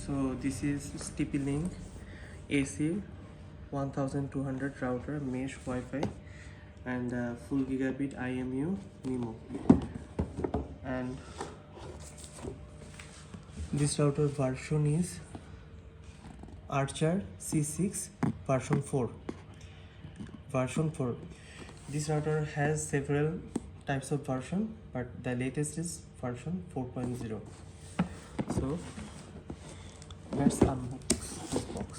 So this is TP-Link AC1200 router, mesh Wi-Fi, and full Gigabit MU-MIMO. And this router version is Archer C6 version 4. This router has several types of version, but the latest is version 4.0. So let's unbox this box.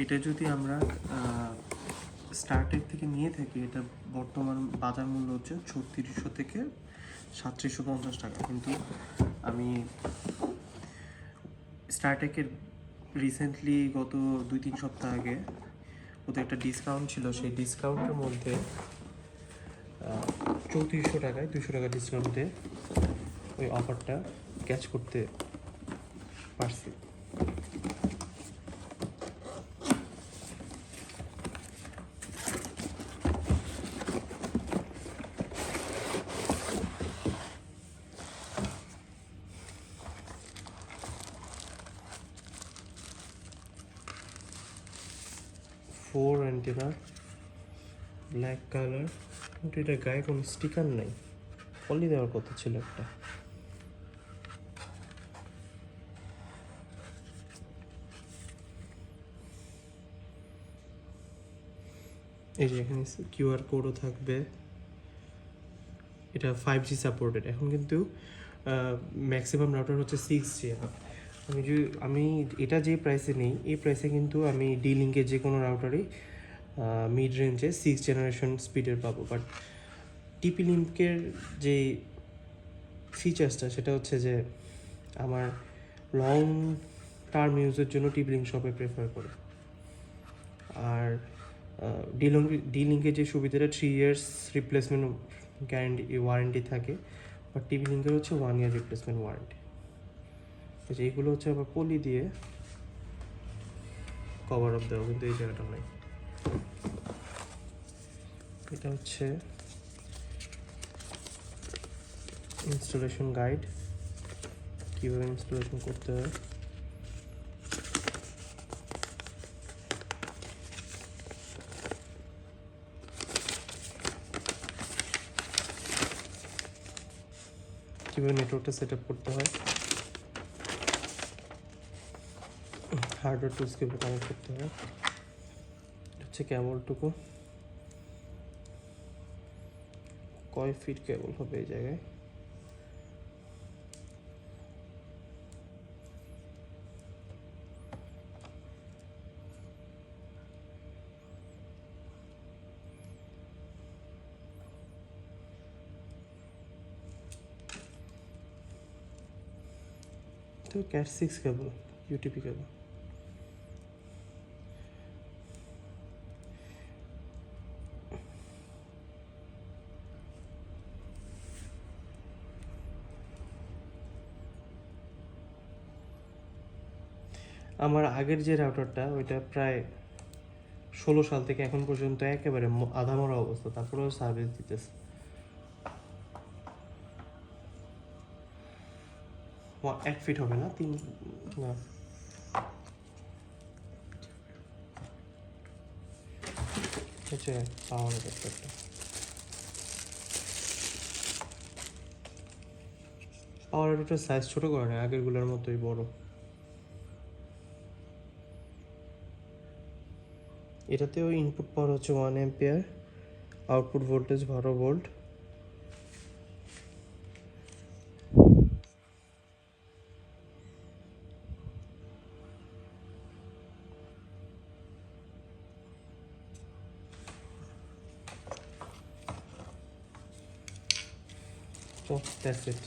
এটা যদি আমরা Startech থেকে নিয়ে থাকি, এটা বর্তমান বাজার মূল্য হচ্ছে 3600 থেকে 3750 টাকা। কিন্তু আমি স্টার্টেকের রিসেন্টলি গত 2-3 সপ্তাহ আগে ওদের একটা ডিসকাউন্ট ছিল, সেই ডিসকাউন্টের মধ্যে 3400 টাকায় 200 টাকা ডিসকাউন্টে ওই অফারটা ক্যাচ করতে পারছি। ফোর অ্যান্টেনা, ব্ল্যাক কালার, কিন্তু এটা গায়ে কোনো স্টিকার নাই, পলি দেওয়ার কথা ছিল একটা। এই যে এখানে কিউআর কোডও থাকবে। এটা 5G সাপোর্টেড। এখন কিন্তু ম্যাক্সিমাম রাউটার হচ্ছে 6G। আমি এটা যে প্রাইসে নেই, এই প্রাইসে কিন্তু আমি ডি-লিঙ্কের যে কোনো রাউটারই মিড রেঞ্জে 6 জেনারেশন স্পিডের পাবো। বাট TP-Linkের যে ফিচার্সটা সেটা হচ্ছে যে আমার লং টার্ম ইউজের জন্য TP-Link সবাই প্রেফার করে। আর ডি-লিঙ্কের যে সুবিধাটা 3 ইয়ার্স রিপ্লেসমেন্ট ওয়ারেন্টি থাকে, বাট TP-Linkের হচ্ছে 1 ইয়ার রিপ্লেসমেন্ট ওয়ারেন্টি। এইগুলো হচ্ছে আবার পলি দিয়ে কভার আপ দেওয়া, কিন্তু এই জায়গাটা নাই। এটা হচ্ছে ইনস্টলেশন গাইড, কীভাবে ইনস্টলেশন করতে হয়। কীভাবে নেটওয়ার্কটা সেট আপ করতে হয়, হার্ডওয়্যার টুলস কীভাবে কানেক্ট করতে হয়। হচ্ছে কেবলটুকু, কয় ফিট কেবল হবে এই জায়গায়। তো ক্যাট 6 কেবল, UTP কেবল। আমার আগের যে রাউটারটা, ওইটা প্রায় 16 সাল থেকে এখন পর্যন্ত একেবারে আধামরা অবস্থা, তারপরেও সার্ভিস দিতেছে। 1 ফিট হবে না, 3 না, হচ্ছে পাওয়ার অ্যাডাপ্টারটা। পাওয়ার অ্যাডাপ্টার সাইজ ছোট করে না, আগেরগুলোর মতোই বড়। এটাতেও ইনপুট পাওয়ার হচ্ছে 1 ampere, output voltage 12 volt. So that's it.